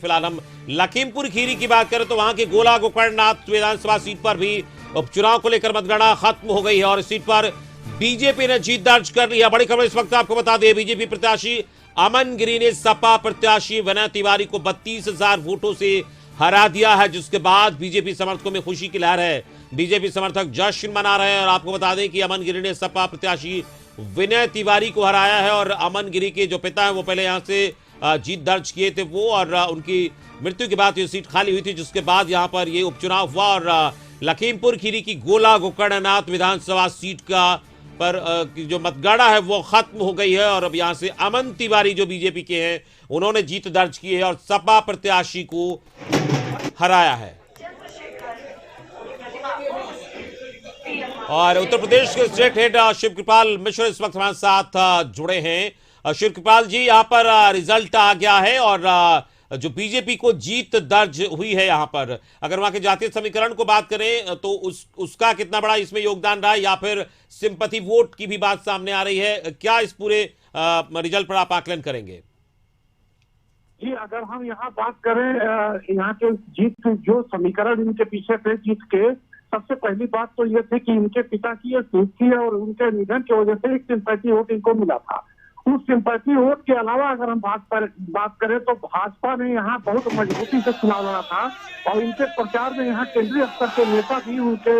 फिलहाल हम लखीमपुर खीरी की बात करें तो वहां के गोला गोकर्णनाथ विधानसभा सीट पर भी उपचुनाव को लेकर मतगणना खत्म हो गई है और इस सीट पर बीजेपी ने जीत दर्ज कर ली है। बड़ी खबर इस वक्त आपको बता दें, बीजेपी प्रत्याशी अमन गिरी ने सपा प्रत्याशी विनय तिवारी को 32,000 वोटों से हरा दिया है, जिसके बाद बीजेपी समर्थकों में खुशी की लहर है। बीजेपी समर्थक जश्न मना रहे हैं और आपको बता दें कि अमन गिरी ने सपा प्रत्याशी विनय तिवारी को हराया है और अमन गिरी के जो पिता है वो पहले यहां से जीत दर्ज किए थे वो, और उनकी मृत्यु के बाद ये सीट खाली हुई थी, जिसके बाद यहां पर ये उपचुनाव हुआ और लखीमपुर खीरी की गोला गोकर्णनाथ विधानसभा सीट का पर जो मतगणना है वो खत्म हो गई है और अब यहां से अमन तिवारी जो बीजेपी के हैं उन्होंने जीत दर्ज की है और सपा प्रत्याशी को हराया है। और उत्तर प्रदेश के स्टेट हेड शिव कृपाल मिश्र इस वक्त हमारे साथ जुड़े हैं। शिव कृपाल जी, यहाँ पर रिजल्ट आ गया है और जो बीजेपी को जीत दर्ज हुई है, यहाँ पर अगर वहां के जातीय समीकरण को बात करें तो उसका कितना बड़ा इसमें योगदान रहा है या फिर सिंपैथी वोट की भी बात सामने आ रही है, क्या इस पूरे रिजल्ट पर आप आकलन करेंगे? जी, अगर हम यहाँ बात करें यहाँ के जीत जो समीकरण इनके पीछे थे जीत के, सबसे पहली बात तो ये थी कि इनके पिता की ये सीट थी और उनके निधन की वजह से एक सिंपैथी वोट इनको मिला था। उस सिंपैथी वोट के अलावा अगर हम बात करें तो भाजपा ने यहाँ बहुत मजबूती से चुनाव लड़ा था और इनके प्रचार में यहाँ केंद्रीय स्तर के नेता भी उनके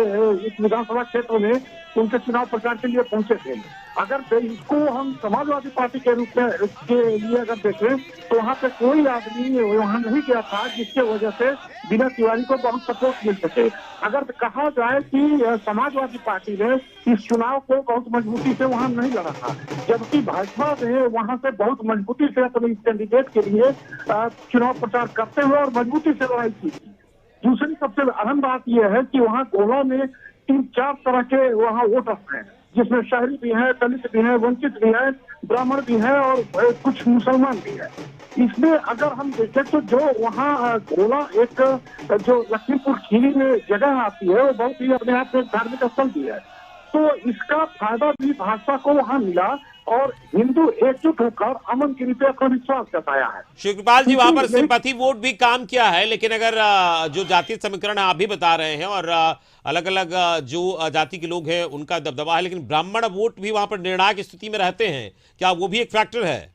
इस विधानसभा क्षेत्र में उनके चुनाव प्रचार के लिए पहुंचे थे। अगर इसको हम समाजवादी पार्टी के रूप में के लिए अगर देखें तो वहाँ पे कोई आदमी वहाँ नहीं गया था जिसके वजह से विनय तिवारी को बहुत सपोर्ट मिल सके। अगर कहा जाए कि समाजवादी पार्टी ने इस चुनाव को बहुत मजबूती से वहाँ नहीं लड़ा था, जबकि भाजपा ने वहाँ से बहुत मजबूती से अपने इस कैंडिडेट के लिए चुनाव प्रचार करते हुए और मजबूती से लड़ाई की थी। दूसरी सबसे अहम बात यह है कि वहाँ गोला में 3-4 तरह के वहाँ वोटर्स हैं, जिसमें शहरी भी हैं, दलित भी हैं, वंचित भी हैं, ब्राह्मण भी हैं और कुछ मुसलमान भी हैं। इसमें अगर हम देखें तो जो वहाँ गोला एक जो लखीमपुर खीरी में जगह आती है वो बहुत ही अपने आप में धार्मिक स्थल भी है, तो इसका फायदा भी भाजपा को वहाँ मिला और हिंदू एकजुट होकर अमन गिरी पे अपना विश्वास जताया है। शिवपाल जी, वहां पर सिंपैथी वोट भी काम किया है, लेकिन अगर जो जातीय समीकरण आप भी बता रहे हैं और अलग अलग जो जाति के लोग हैं उनका दबदबा है, लेकिन ब्राह्मण वोट भी वहां पर निर्णायक स्थिति में रहते हैं, क्या वो भी एक फैक्टर है?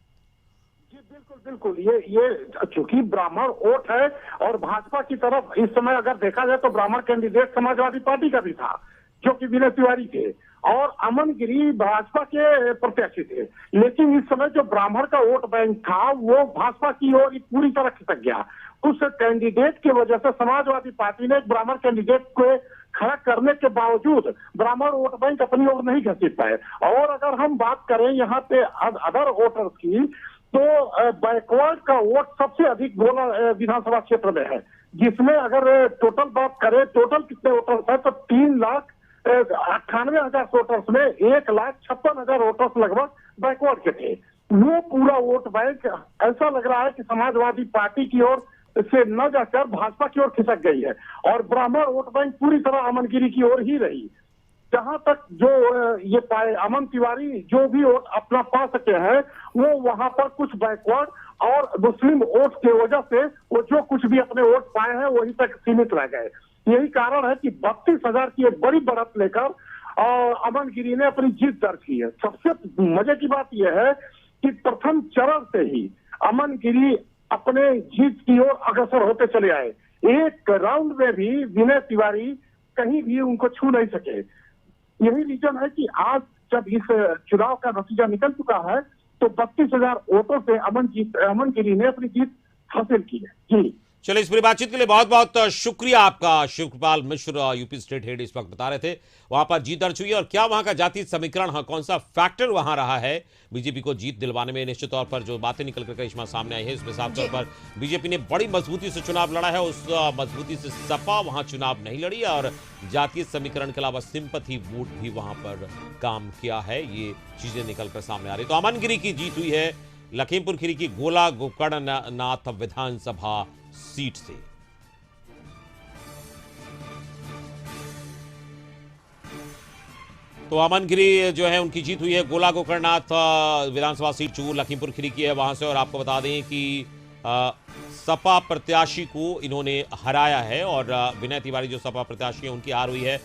जी बिल्कुल, ये चूंकि ब्राह्मण वोट है और भाजपा की तरफ इस समय अगर देखा जाए तो ब्राह्मण कैंडिडेट समाजवादी पार्टी का भी था जो कि विनय तिवारी थे और अमन गिरी भाजपा के प्रत्याशी थे, लेकिन इस समय जो ब्राह्मण का वोट बैंक था वो भाजपा की ओर पूरी तरह खिसक गया। उस कैंडिडेट की वजह से समाजवादी पार्टी ने एक ब्राह्मण कैंडिडेट को खड़ा करने के बावजूद ब्राह्मण वोट बैंक अपनी ओर नहीं घसीट पाए। और अगर हम बात करें यहाँ पे अदर वोटर्स की तो बैकवर्ड का वोट सबसे अधिक गोला विधानसभा क्षेत्र में है, जिसमें अगर टोटल बात करें टोटल कितने वोटर्स है तो 3,98,000 वोटर्स में 1,56,000 वोटर्स लगभग बैकवर्ड के थे। वो पूरा वोट बैंक ऐसा लग रहा है कि समाजवादी पार्टी की ओर से न जाकर भाजपा की ओर खिसक गई है और ब्राह्मण वोट बैंक पूरी तरह अमन गिरी की ओर ही रही। जहां तक जो ये पाए अमन तिवारी जो भी वोट अपना पा सके हैं वो वहां पर कुछ बैकवर्ड और मुस्लिम वोट की वजह से वो जो कुछ भी अपने वोट पाए हैं वहीं तक सीमित रह गए। यही कारण है कि 32,000 की एक बड़ी बढ़त लेकर अमन गिरी ने अपनी जीत दर्ज की है। सबसे मजे की बात यह है कि प्रथम चरण से ही अमन गिरी अपने जीत की ओर अग्रसर होते चले आए। एक राउंड में भी विनय तिवारी कहीं भी उनको छू नहीं सके। यही रीजन है कि आज जब इस चुनाव का नतीजा निकल चुका है तो 32,000 वोटों से अमन गिरी ने अपनी जीत हासिल की है। जी चलिए, इस पूरी बातचीत के लिए बहुत बहुत शुक्रिया आपका। शिवकृपाल मिश्र यूपी स्टेट हेड इस वक्त बता रहे थे वहां पर जीत दर्ज हुई और क्या वहां का जातीय समीकरण कौन सा फैक्टर वहां रहा है बीजेपी को जीत दिलवाने में। निश्चित तौर पर जो बातें निकल कर करिश्मा सामने आई है इसमें साफ तौर पर बीजेपी ने बड़ी मजबूती से चुनाव लड़ा है, उस मजबूती से सपा वहां चुनाव नहीं लड़ी और जातीय समीकरण के अलावा सिंपैथी वोट भी वहां पर काम किया है। ये चीजें निकल कर सामने आ रही। तो अमन गिरी की जीत हुई है लखीमपुर खीरी की गोला गोकर्णनाथ विधानसभा सीट से। तो अमन गिरी जो है उनकी जीत हुई है गोला गोकर्णनाथ विधानसभा सीट जो लखीमपुर खीरी की है वहां से। और आपको बता दें कि सपा प्रत्याशी को इन्होंने हराया है और विनय तिवारी जो सपा प्रत्याशी है उनकी हार हुई है।